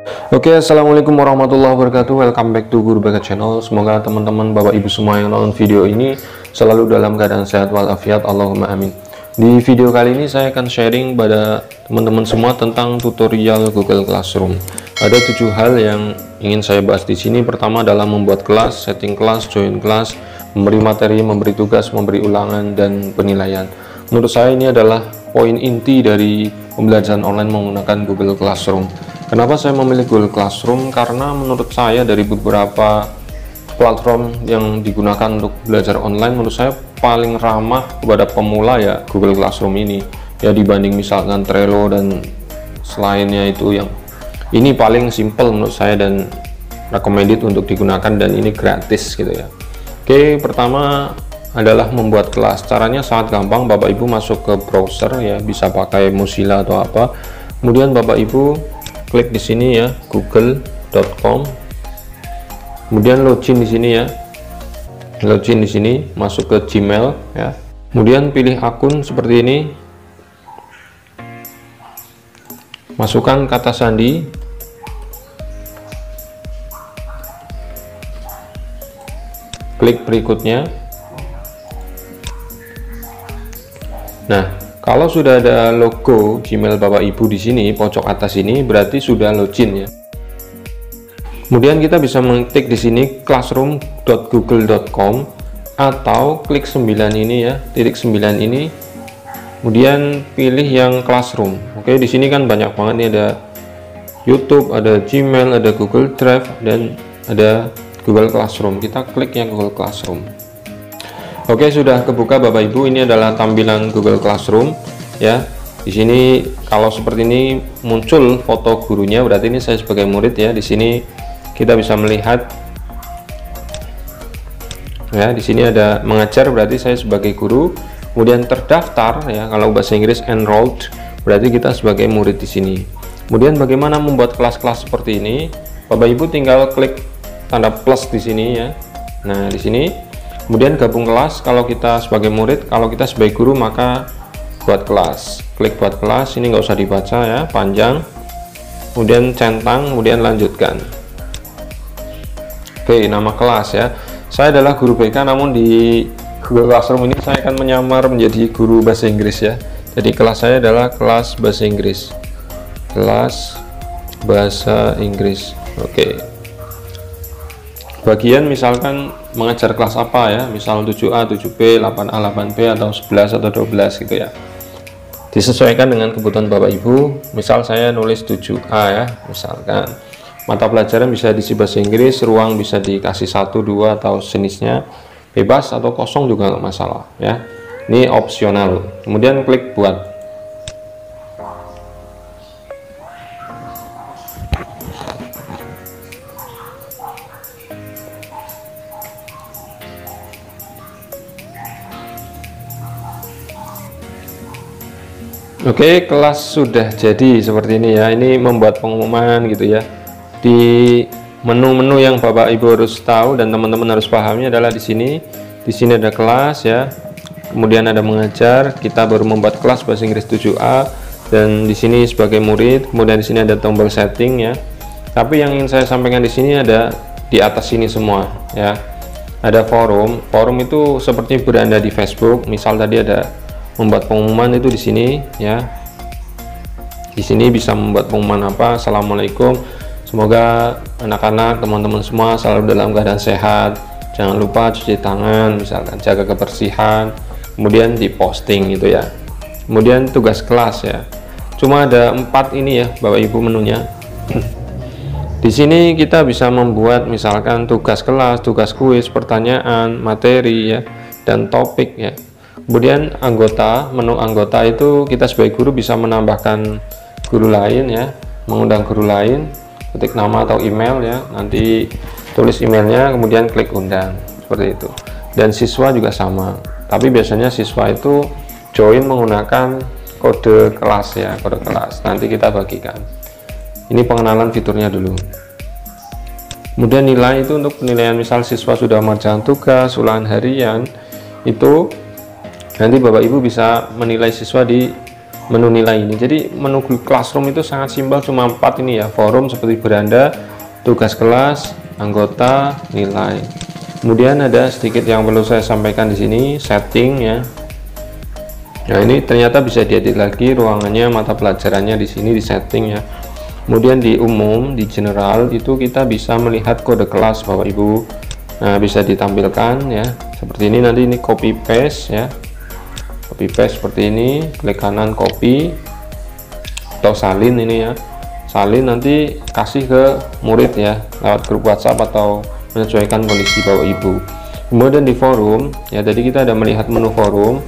Oke, assalamualaikum warahmatullahi wabarakatuh. Welcome back to Guru BK Channel. Semoga teman-teman, bapak ibu semua yang nonton video ini selalu dalam keadaan sehat walafiat. Allahumma amin. Di video kali ini saya akan sharing pada teman-teman semua tentang tutorial Google Classroom. Ada 7 hal yang ingin saya bahas di sini. Pertama adalah membuat kelas, setting kelas, join kelas, memberi materi, memberi tugas, memberi ulangan, dan penilaian. Menurut saya ini adalah poin inti dari pembelajaran online menggunakan Google Classroom. Kenapa saya memilih Google Classroom? Karena menurut saya dari beberapa platform yang digunakan untuk belajar online, menurut saya paling ramah kepada pemula ya Google Classroom ini. Ya dibanding misalkan Trello dan selainnya, itu yang ini paling simple menurut saya dan recommended untuk digunakan, dan ini gratis gitu ya. Oke, pertama adalah membuat kelas. Caranya sangat gampang. Bapak Ibu masuk ke browser ya, bisa pakai Mozilla atau apa. Kemudian Bapak Ibu klik di sini ya, google.com. Kemudian login di sini ya. Login di sini, masuk ke Gmail ya. Kemudian pilih akun seperti ini. Masukkan kata sandi. Klik berikutnya. Nah, kalau sudah ada logo Gmail Bapak Ibu di sini pojok atas ini, berarti sudah login ya. Kemudian kita bisa mengetik di sini classroom.google.com atau klik 9 ini ya, titik 9 ini. Kemudian pilih yang Classroom. Oke, di sini kan banyak banget nih, ada YouTube, ada Gmail, ada Google Drive, dan ada Google Classroom. Kita klik yang Google Classroom. Oke, sudah kebuka Bapak Ibu. Ini adalah tampilan Google Classroom ya. Di sini kalau seperti ini muncul foto gurunya, berarti ini saya sebagai murid ya. Di sini kita bisa melihat ya, di sini ada mengajar, berarti saya sebagai guru. Kemudian terdaftar ya, kalau bahasa Inggris enrolled, berarti kita sebagai murid di sini. Kemudian bagaimana membuat kelas-kelas seperti ini? Bapak Ibu tinggal klik tanda plus di sini ya. Nah, di sini kemudian gabung kelas kalau kita sebagai murid, kalau kita sebagai guru maka buat kelas. Klik buat kelas, ini nggak usah dibaca ya, panjang. Kemudian centang, kemudian lanjutkan. Oke, nama kelas ya. Saya adalah guru BK, namun di Google Classroom ini saya akan menyamar menjadi guru bahasa Inggris ya. Jadi kelas saya adalah kelas bahasa Inggris. Kelas bahasa Inggris. Oke. Bagian misalkan mengajar kelas apa ya, misal 7A, 7B, 8A, 8B, atau 11 atau 12 gitu ya. Disesuaikan dengan kebutuhan Bapak Ibu. Misal saya nulis 7A ya, misalkan. Mata pelajaran bisa diisi bahasa Inggris, ruang bisa dikasih 1, 2 atau jenisnya. Bebas atau kosong juga nggak masalah ya. Ini opsional. Kemudian klik buat. Oke, kelas sudah jadi seperti ini ya. Ini membuat pengumuman gitu ya. Di menu-menu yang Bapak Ibu harus tahu dan teman-teman harus pahami adalah di sini. Di sini ada kelas ya. Kemudian ada mengajar. Kita baru membuat kelas bahasa Inggris 7A, dan di sini sebagai murid. Kemudian di sini ada tombol setting ya. Tapi yang ingin saya sampaikan di sini ada di atas sini semua ya. Ada forum. Forum itu seperti beranda di Facebook. Misal tadi ada membuat pengumuman, itu di sini ya. Di sini bisa membuat pengumuman apa? Assalamualaikum, semoga anak-anak, teman-teman semua selalu dalam keadaan sehat. Jangan lupa cuci tangan, misalkan jaga kebersihan. Kemudian diposting gitu ya. Kemudian tugas kelas ya. Cuma ada 4 ini ya Bapak Ibu menunya. Di sini kita bisa membuat misalkan tugas kelas, tugas kuis, pertanyaan, materi ya, dan topik ya. Kemudian anggota, menu anggota itu kita sebagai guru bisa menambahkan guru lain ya, mengundang guru lain, ketik nama atau email ya, nanti tulis emailnya, kemudian klik undang, seperti itu. Dan siswa juga sama, tapi biasanya siswa itu join menggunakan kode kelas ya, kode kelas, nanti kita bagikan. Ini pengenalan fiturnya dulu. Kemudian nilai itu untuk penilaian, misal siswa sudah mengerjakan tugas, ulangan harian, itu nanti Bapak Ibu bisa menilai siswa di menu nilai ini. Jadi menu Classroom itu sangat simpel, cuma 4 ini ya, forum seperti beranda, tugas kelas, anggota, nilai. Kemudian ada sedikit yang perlu saya sampaikan di sini, setting ya. Nah, ini ternyata bisa diedit lagi ruangannya, mata pelajarannya di sini di setting ya. Kemudian di umum, di general itu kita bisa melihat kode kelas Bapak Ibu. Nah, bisa ditampilkan ya. Seperti ini, nanti ini copy paste ya. Copy paste seperti ini, klik kanan copy atau salin ini ya. Salin nanti kasih ke murid ya lewat grup WhatsApp atau menyesuaikan kondisi Bapak Ibu. Kemudian di forum ya, tadi kita ada melihat menu forum,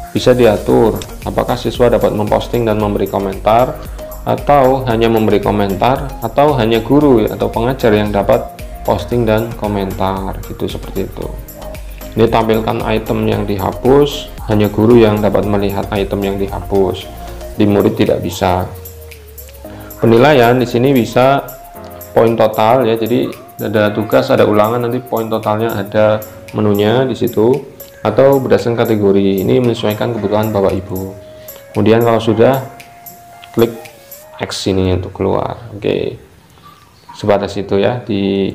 bisa diatur apakah siswa dapat memposting dan memberi komentar, atau hanya memberi komentar, atau hanya guru atau pengajar yang dapat posting dan komentar gitu, seperti itu. Ini tampilkan item yang dihapus, hanya guru yang dapat melihat item yang dihapus, di murid tidak bisa. Penilaian di sini bisa poin total ya, jadi ada tugas, ada ulangan, nanti poin totalnya ada menunya di situ, atau berdasarkan kategori. Ini menyesuaikan kebutuhan Bapak Ibu. Kemudian kalau sudah, klik X ini untuk keluar. Oke, sebatas itu ya di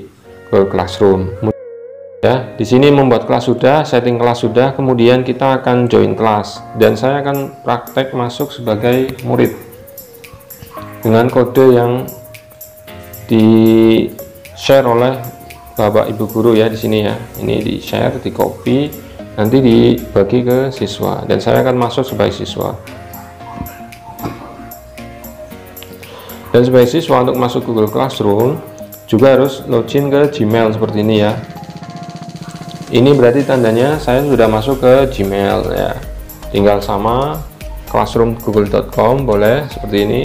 Google Classroom. Ya, di sini membuat kelas sudah, setting kelas sudah, kemudian kita akan join kelas, dan saya akan praktek masuk sebagai murid dengan kode yang di share oleh Bapak Ibu guru ya di sini ya. Ini di share, di copy, nanti dibagi ke siswa, dan saya akan masuk sebagai siswa. Dan sebagai siswa untuk masuk Google Classroom juga harus login ke Gmail seperti ini ya. Ini berarti tandanya saya sudah masuk ke Gmail ya. Tinggal sama classroom.google.com, boleh seperti ini,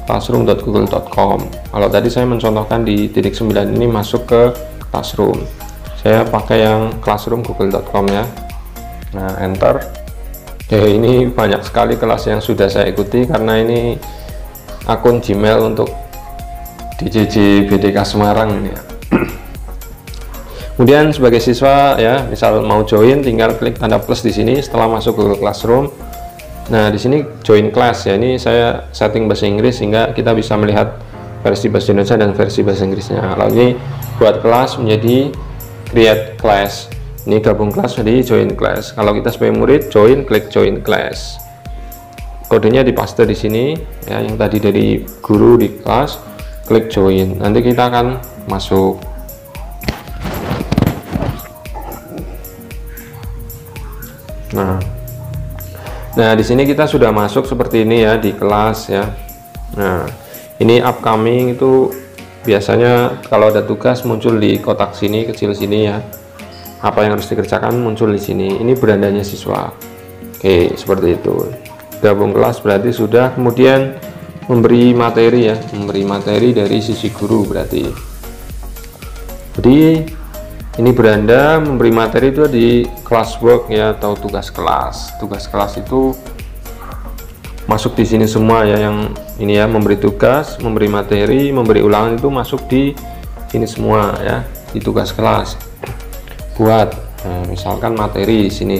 classroom.google.com. Kalau tadi saya mencontohkan di titik 9 ini masuk ke Classroom, saya pakai yang classroom.google.com ya. Nah, enter. Ini banyak sekali kelas yang sudah saya ikuti karena ini akun Gmail untuk DJJ BDK Semarang ini ya. Kemudian sebagai siswa ya, misal mau join, tinggal klik tanda plus di sini setelah masuk Google Classroom. Nah, di sini join class ya. Ini saya setting bahasa Inggris sehingga kita bisa melihat versi bahasa Indonesia dan versi bahasa Inggrisnya. Lalu ini buat kelas menjadi create class. Ini gabung kelas jadi join class. Kalau kita sebagai murid join, klik join class. Kodenya dipaste di sini ya, yang tadi dari guru di kelas, klik join. Nanti kita akan masuk. Nah, di sini kita sudah masuk seperti ini ya di kelas ya. Nah, ini upcoming itu biasanya kalau ada tugas muncul di kotak sini, kecil sini ya. Apa yang harus dikerjakan muncul di sini. Ini berandanya siswa. Oke, seperti itu. Gabung kelas berarti sudah. Kemudian memberi materi ya, memberi materi dari sisi guru berarti. Jadi ini beranda memberi materi itu di classwork ya, atau tugas kelas. Tugas kelas itu masuk di sini semua ya, yang ini ya, memberi tugas, memberi materi, memberi ulangan itu masuk di sini semua ya, di tugas kelas. Buat misalkan materi di sini.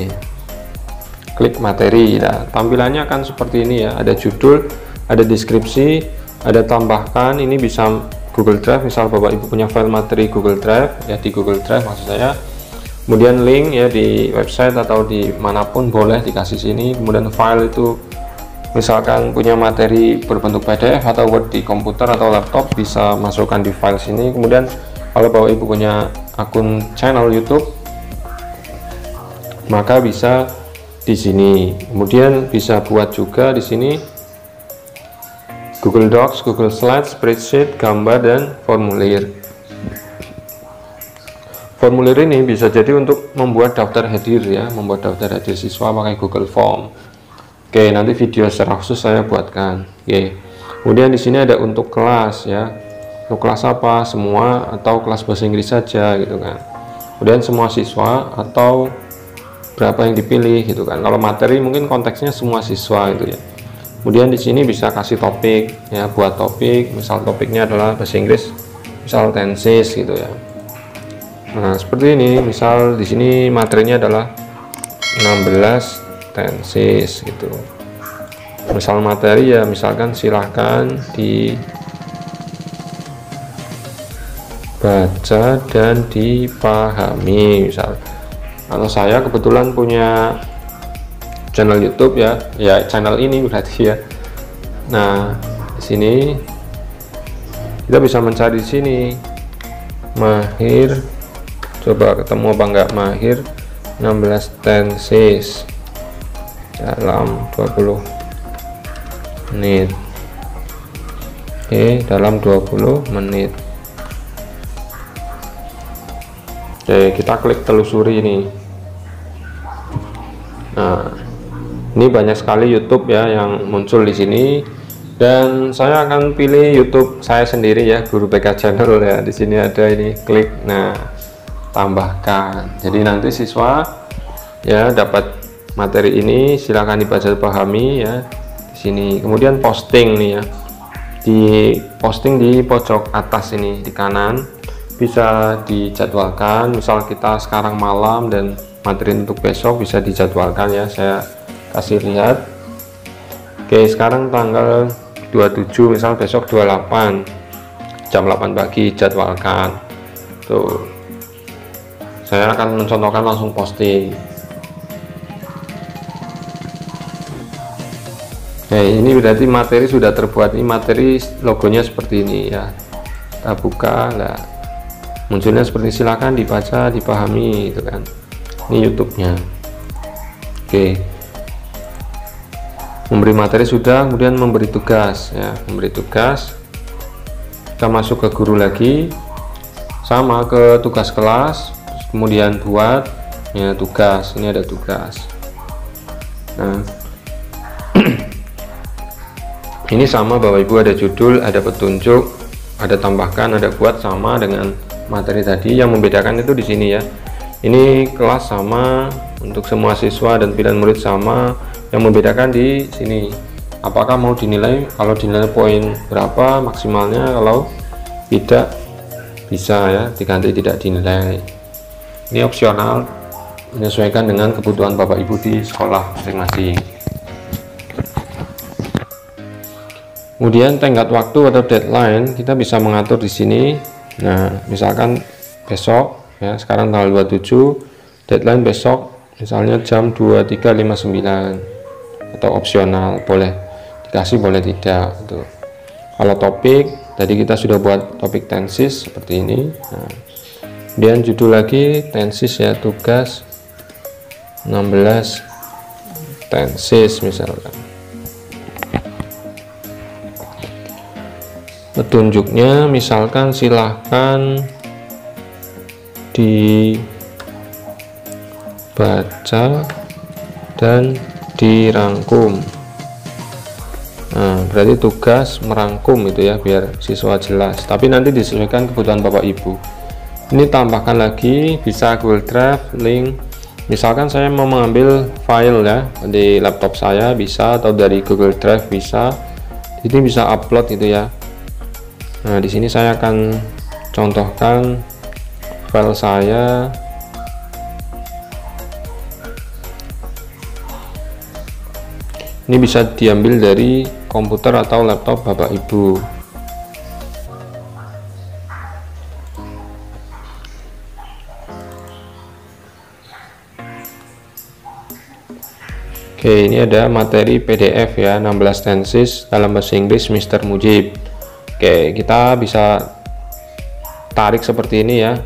Klik materi. Nah, tampilannya akan seperti ini ya, ada judul, ada deskripsi, ada tambahkan, ini bisa Google Drive, misal Bapak Ibu punya file materi Google Drive ya, di Google Drive maksud saya. Kemudian link ya di website atau di manapun boleh dikasih sini. Kemudian file itu misalkan punya materi berbentuk PDF atau Word di komputer atau laptop, bisa masukkan di file sini. Kemudian kalau Bapak Ibu punya akun channel YouTube, maka bisa di sini. Kemudian bisa buat juga di sini Google Docs, Google Slides, spreadsheet, gambar, dan formulir. Formulir ini bisa jadi untuk membuat daftar hadir ya, membuat daftar hadir siswa pakai Google Form. Oke, nanti video secara khusus saya buatkan. Oke. Kemudian di sini ada untuk kelas ya. Untuk kelas apa? Semua atau kelas bahasa Inggris saja gitu kan. Kemudian semua siswa atau berapa yang dipilih gitu kan. Kalau materi mungkin konteksnya semua siswa gitu ya. Kemudian di sini bisa kasih topik ya, buat topik, misal topiknya adalah bahasa Inggris, misal tenses gitu ya. Nah, seperti ini, misal di sini materinya adalah 16 tenses gitu. misal materi ya, misalkan silahkan dibaca dan dipahami. Misal kalau saya kebetulan punya channel YouTube ya channel ini berarti ya. Nah, di sini kita bisa mencari di sini Mahir, coba ketemu apa enggak, Mahir 16 tenses dalam 20 menit. Oke, dalam 20 menit. Oke, kita klik telusuri ini. Nah, ini banyak sekali YouTube ya yang muncul di sini, dan saya akan pilih YouTube saya sendiri ya, Guru BK Channel ya. Di sini ada ini, klik, nah tambahkan. Jadi nanti siswa ya dapat materi ini, silahkan dibaca pahami ya di sini. Kemudian posting nih ya, di posting di pojok atas ini di kanan, bisa dijadwalkan. Misal kita sekarang malam dan materi untuk besok bisa dijadwalkan ya, saya kasih lihat. Oke, sekarang tanggal 27, misal besok 28 jam 8 pagi, jadwalkan. Tuh, saya akan mencontohkan langsung posting. Nah, ini berarti materi sudah terbuat. Ini materi logonya seperti ini ya, kita buka, nah munculnya seperti silakan dibaca dipahami gitu kan. Ini YouTube-nya. Oke, memberi materi sudah, kemudian memberi tugas ya, memberi tugas. Kita masuk ke guru lagi, sama ke tugas kelas, kemudian buat ya tugas. Ini ada tugas. Nah ini sama Bapak Ibu, ada judul, ada petunjuk, ada tambahkan, ada buat, sama dengan materi tadi. Yang membedakan itu di sini ya, ini kelas sama untuk semua siswa dan pilihan murid sama. Yang membedakan di sini, apakah mau dinilai, kalau dinilai poin berapa maksimalnya, kalau tidak bisa ya diganti tidak dinilai. Ini opsional, menyesuaikan dengan kebutuhan Bapak Ibu di sekolah masing-masing. Kemudian tenggat waktu atau deadline kita bisa mengatur di sini. Nah, misalkan besok ya, sekarang tanggal 27, deadline besok misalnya jam 23.59, atau opsional, boleh dikasih boleh tidak tuh. Kalau topik tadi kita sudah buat topik tenses seperti ini. Nah, kemudian judul lagi tenses ya, tugas 16 tenses misalkan. Petunjuknya misalkan silahkan dibaca dan dirangkum. Nah, berarti tugas merangkum itu ya, biar siswa jelas, tapi nanti disesuaikan kebutuhan Bapak Ibu. Ini tambahkan lagi, bisa Google Drive, link. Misalkan saya mau mengambil file ya di laptop saya bisa, atau dari Google Drive bisa. Ini bisa upload itu ya. Nah, di sini saya akan contohkan file saya. Ini bisa diambil dari komputer atau laptop Bapak Ibu. Oke, ini ada materi PDF ya, 16 tenses dalam bahasa Inggris Mr. Mujib. Oke, kita bisa tarik seperti ini ya,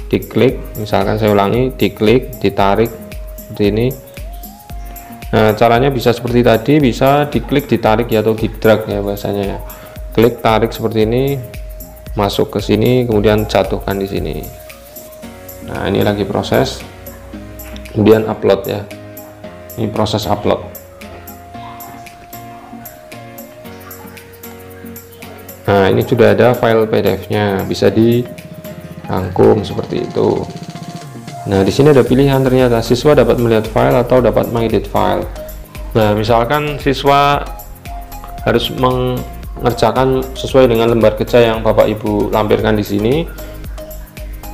diklik, misalkan saya ulangi, diklik, ditarik seperti ini. Nah, caranya bisa seperti tadi, bisa diklik, ditarik ya, atau di drag ya bahasanya ya. Klik, tarik seperti ini, masuk ke sini, kemudian jatuhkan di sini. Nah, ini lagi proses, kemudian upload ya. Ini proses upload. Nah, ini sudah ada file PDF-nya, bisa dirangkum seperti itu. Nah, di sini ada pilihan, ternyata siswa dapat melihat file atau dapat mengedit file. Nah, misalkan siswa harus mengerjakan sesuai dengan lembar kerja yang Bapak Ibu lampirkan di sini,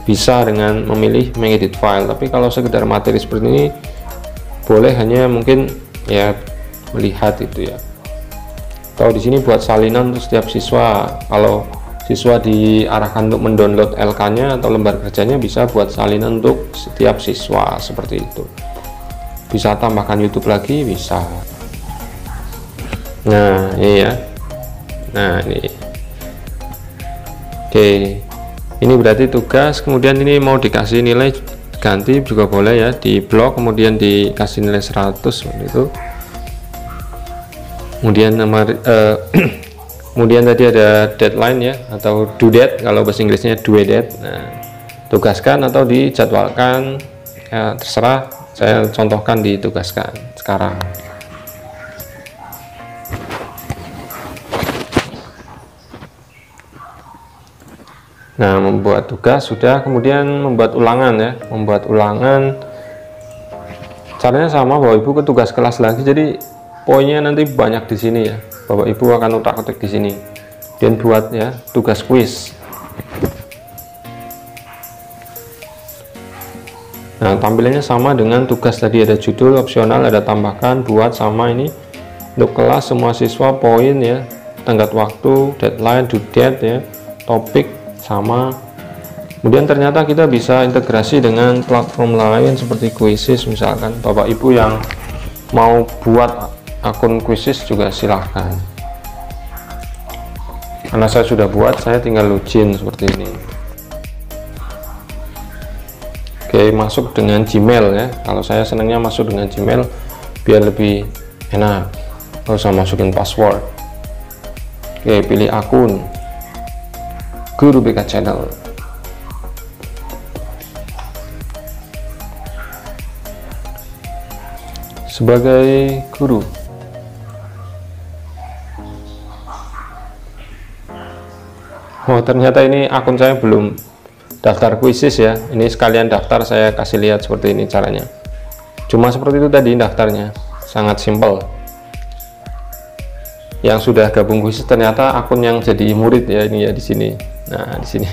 bisa dengan memilih mengedit file. Tapi kalau sekedar materi seperti ini, boleh hanya mungkin ya melihat itu ya. Atau di sini buat salinan untuk setiap siswa. Kalau siswa diarahkan untuk mendownload LK-nya atau lembar kerjanya, bisa buat salinan untuk setiap siswa seperti itu. Bisa tambahkan YouTube lagi, bisa. Nah, ini ya. Nah, ini. Oke. Ini berarti tugas, kemudian ini mau dikasih nilai ganti juga boleh ya, di blok kemudian dikasih nilai 100 seperti itu. Kemudian kemudian tadi ada deadline ya, atau due date, kalau bahasa Inggrisnya due date. Nah, tugaskan atau dijadwalkan ya, terserah. Saya contohkan ditugaskan sekarang. Nah, membuat tugas sudah, kemudian membuat ulangan ya. Membuat ulangan caranya sama Bapak Ibu ke tugas kelas lagi. Jadi poinnya nanti banyak di sini ya. Bapak Ibu akan utak-atik di sini. Dan buat ya tugas kuis. Nah, tampilannya sama dengan tugas tadi, ada judul, opsional, ada tambahkan, buat, sama ini. Untuk kelas semua siswa, poin ya, tenggat waktu, deadline, due date ya, topik sama. Kemudian ternyata kita bisa integrasi dengan platform lain seperti Quizzes misalkan. Bapak Ibu yang mau buat akun Quizzes juga silahkan. Karena saya sudah buat, saya tinggal login seperti ini. Oke, masuk dengan Gmail ya. Kalau saya senangnya masuk dengan Gmail biar lebih enak, nggak usah masukin password. Oke, pilih akun Guru BK Channel. Sebagai guru. Oh, ternyata ini akun saya belum daftar Quizzes ya. Ini sekalian daftar, saya kasih lihat seperti ini caranya. Cuma seperti itu tadi daftarnya, sangat simple. Yang sudah gabung Quizzes ternyata akun yang jadi murid ya, ini ya di sini. Nah, di sini.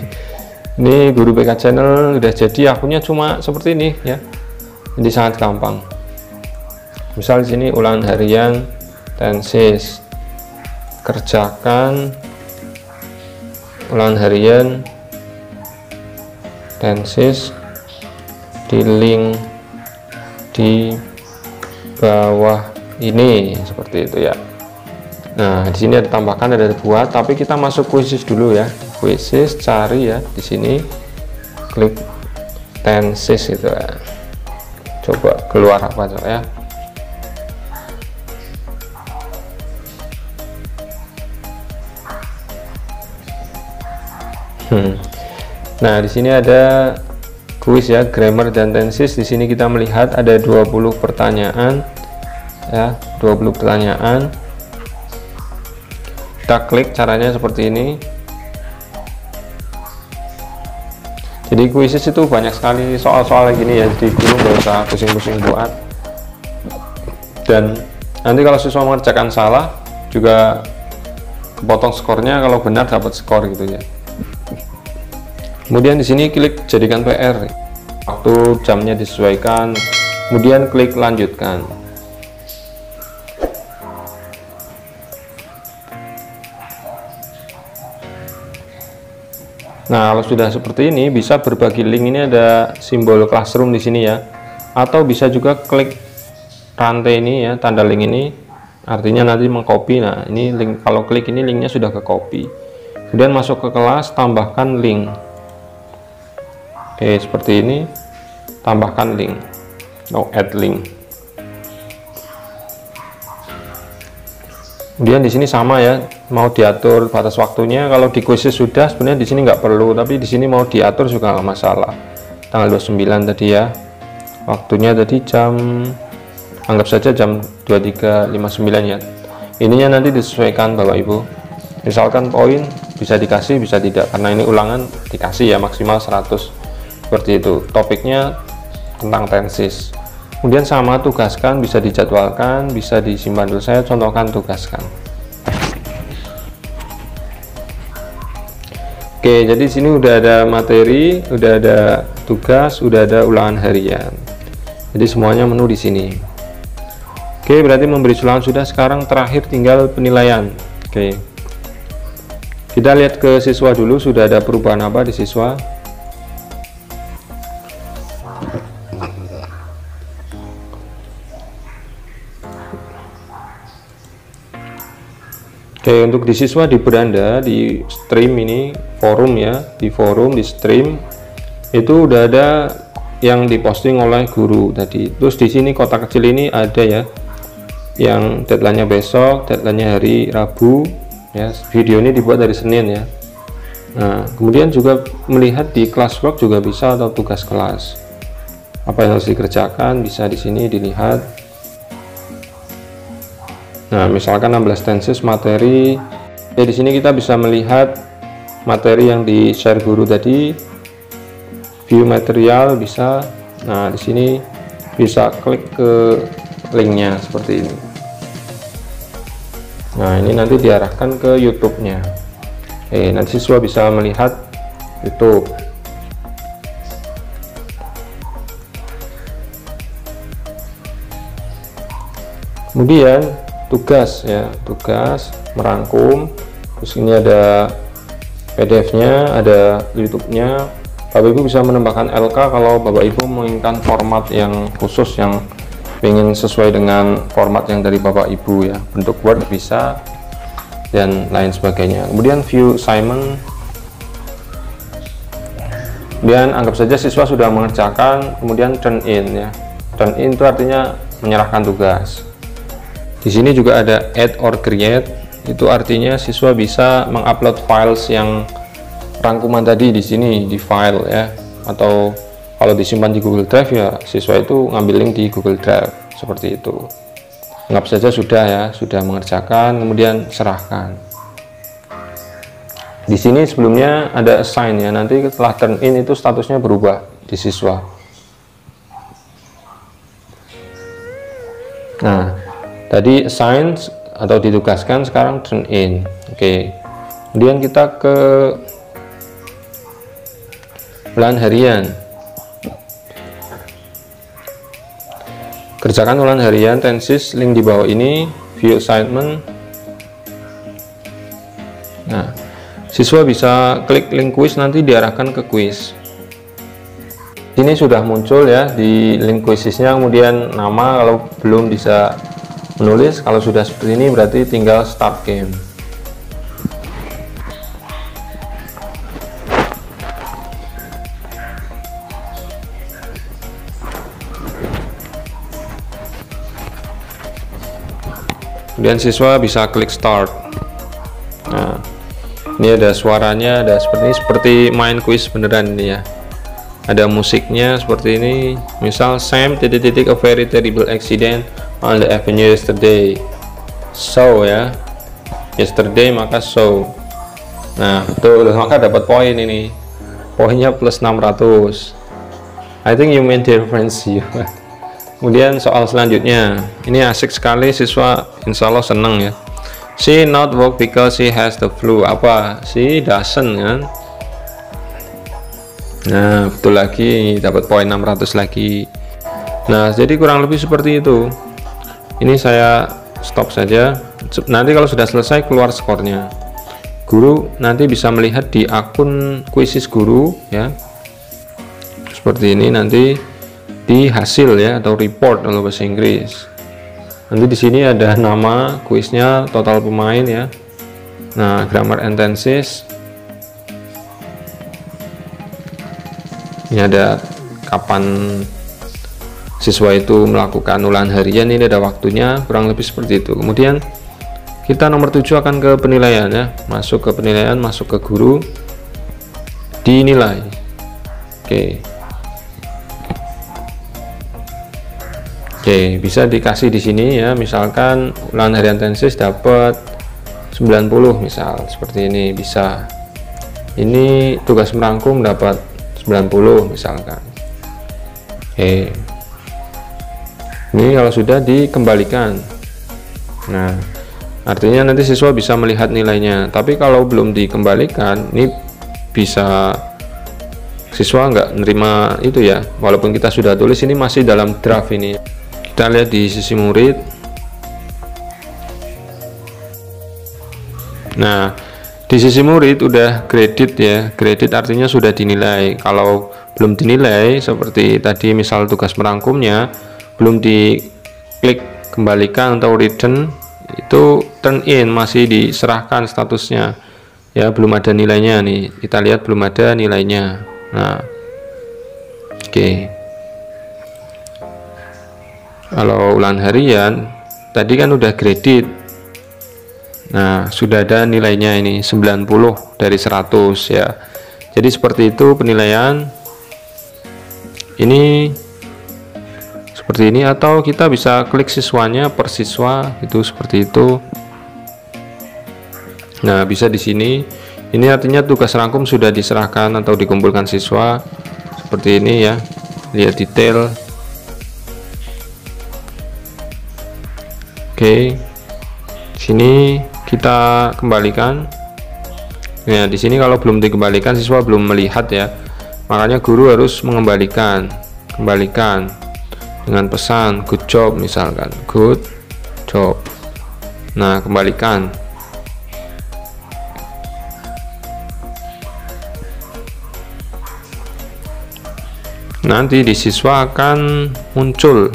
Ini Guru BK Channel udah jadi, akunnya cuma seperti ini ya. Jadi sangat gampang. Misal di sini ulangan harian, tensis, kerjakan ulangan harian, tensis di link di bawah ini seperti itu ya. Nah, di sini ada tambahkan, ada buat, tapi kita masuk Quizzes dulu ya. Quizzes, cari ya di sini, klik tensis itu ya. Coba keluar apa coba ya. Nah, di sini ada kuis ya, grammar dan tenses. Di sini kita melihat ada 20 pertanyaan ya, 20 pertanyaan. Kita klik, caranya seperti ini. Jadi kuisis itu banyak sekali soal-soal gini ya, jadi guru nggak usah pusing-pusing buat. Dan nanti kalau siswa mengerjakan salah juga kepotong skornya, kalau benar dapat skor gitu ya. Kemudian di sini klik jadikan PR, waktu jamnya disesuaikan, kemudian klik lanjutkan. Nah, kalau sudah seperti ini bisa berbagi link, ini ada simbol classroom di sini ya, atau bisa juga klik rantai ini ya, tanda link ini, artinya nanti mengcopy. Nah, ini link, kalau klik ini linknya sudah ke copy. Kemudian masuk ke kelas, tambahkan link. Oke, seperti ini, tambahkan link, add link. Kemudian di sini sama ya, mau diatur batas waktunya. Kalau di Quizzes sudah, sebenarnya di sini nggak perlu, tapi di sini mau diatur juga nggak masalah. Tanggal 29 tadi ya, waktunya tadi jam, anggap saja jam 23.59 ya. Ininya nanti disesuaikan Bapak Ibu. Misalkan poin bisa dikasih, bisa tidak, karena ini ulangan dikasih ya, maksimal 100. Seperti itu. Topiknya tentang tensis. Kemudian sama tugaskan, bisa dijadwalkan, bisa disimpan dulu. Saya contohkan tugaskan. Oke, jadi di sini udah ada materi, udah ada tugas, udah ada ulangan harian. Jadi semuanya menu di sini. Oke, berarti memberi ulangan sudah. Sekarang terakhir tinggal penilaian. Oke, kita lihat ke siswa dulu, sudah ada perubahan apa di siswa. Oke, untuk di siswa di beranda, di stream ini, forum ya, di forum, di stream itu udah ada yang diposting oleh guru tadi. Terus di sini kotak kecil ini ada ya, yang deadline-nya besok, deadline-nya hari Rabu ya. Video ini dibuat dari Senin ya. Nah, kemudian juga melihat di classwork juga bisa, atau tugas kelas. Apa yang harus dikerjakan bisa di sini dilihat. Nah, misalkan 16 tenses materi, ya di sini kita bisa melihat materi yang di share guru tadi, view material bisa. Nah, di sini bisa klik ke linknya seperti ini. Nah, ini nanti diarahkan ke YouTube-nya. Nanti siswa bisa melihat YouTube. Kemudian tugas ya, tugas merangkum. Terus ini ada PDF-nya, ada YouTube-nya. Bapak Ibu bisa menambahkan LK kalau Bapak Ibu menginginkan format yang khusus, yang ingin sesuai dengan format yang dari Bapak Ibu ya, bentuk Word bisa dan lain sebagainya. Kemudian view assignment. Kemudian anggap saja siswa sudah mengerjakan, kemudian turn in ya. Turn in itu artinya menyerahkan tugas. Di sini juga ada add or create, itu artinya siswa bisa mengupload files yang rangkuman tadi di sini di file ya, atau kalau disimpan di Google Drive ya siswa itu ngambil link di Google Drive seperti itu. Anggap saja sudah ya, sudah mengerjakan, kemudian serahkan. Di sini sebelumnya ada assign ya, nanti setelah turn in itu statusnya berubah di siswa. Nah, tadi assign atau ditugaskan, sekarang turn in. Oke. Kemudian kita ke ulangan harian. Kerjakan ulangan harian tenses, link di bawah ini, view assignment. Nah, siswa bisa klik link quiz, nanti diarahkan ke quiz. Ini sudah muncul ya di link quiznya, kemudian nama kalau belum bisa menulis. Kalau sudah seperti ini berarti tinggal start game. Kemudian siswa bisa klik start. Nah, ini ada suaranya, ada seperti main quiz beneran ini ya. Ada musiknya seperti ini, misal Sam ... a very terrible accident on the avenue yesterday. So ya, yesterday maka so. Nah, betul, maka dapat poin ini. Poinnya plus 600. I think you mean the reference you. Kemudian soal selanjutnya, ini asik sekali, siswa insya Allah seneng ya. She not work because she has the flu. Apa? She doesn't kan? Nah, betul lagi, dapat poin 600 lagi. Nah, jadi kurang lebih seperti itu. Ini saya stop saja. Nanti kalau sudah selesai keluar skornya. Guru nanti bisa melihat di akun Quizzes guru ya. Seperti ini nanti di hasil ya, atau report kalau bahasa Inggris. Nanti di sini ada nama kuisnya, total pemain ya. Nah, grammar and tenses. Ini ada kapan siswa itu melakukan ulangan harian, ini ada waktunya, kurang lebih seperti itu. Kemudian kita nomor 7 akan ke penilaian ya. Masuk ke penilaian, masuk ke guru, dinilai. Oke, bisa dikasih di sini ya, misalkan ulangan harian tenses dapat 90 misal, seperti ini bisa. Ini tugas merangkum dapat 90 misalkan. Oke. Ini kalau sudah dikembalikan. Nah, artinya nanti siswa bisa melihat nilainya. Tapi kalau belum dikembalikan, ini bisa siswa nggak nerima itu ya, walaupun kita sudah tulis, ini masih dalam draft ini. Kita lihat di sisi murid. Nah, di sisi murid udah kredit ya. Kredit artinya sudah dinilai. Kalau belum dinilai seperti tadi misal tugas merangkumnya belum diklik kembalikan atau return, itu turn in, masih diserahkan statusnya ya, belum ada nilainya nih. Kita lihat belum ada nilainya. Nah, oke. Kalau ulangan harian tadi kan udah kredit. Nah, sudah ada nilainya ini 90 dari 100 ya. Jadi seperti itu penilaian. Ini seperti ini, atau kita bisa klik siswanya per siswa itu seperti itu. Nah, bisa di sini. Ini artinya tugas rangkum sudah diserahkan atau dikumpulkan siswa. Seperti ini ya. Lihat detail. Oke. Sini kita kembalikan. Nah, di sini kalau belum dikembalikan siswa belum melihat ya. Makanya guru harus mengembalikan. Kembalikan dengan pesan good job misalkan. Good job. Nah, kembalikan. Nanti di siswa akan muncul.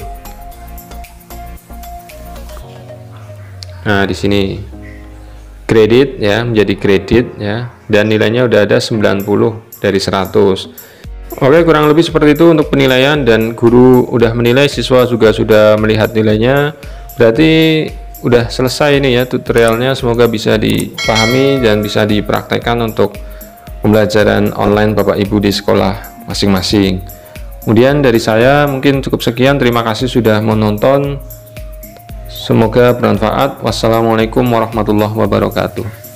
Nah, di sini kredit ya, menjadi kredit ya, dan nilainya udah ada 90 dari 100. Oke, kurang lebih seperti itu untuk penilaian, dan guru udah menilai, siswa juga sudah melihat nilainya. Berarti udah selesai ini ya tutorialnya. Semoga bisa dipahami dan bisa dipraktekkan untuk pembelajaran online Bapak Ibu di sekolah masing-masing. Kemudian dari saya mungkin cukup sekian. Terima kasih sudah menonton. Semoga bermanfaat. Wassalamualaikum warahmatullahi wabarakatuh.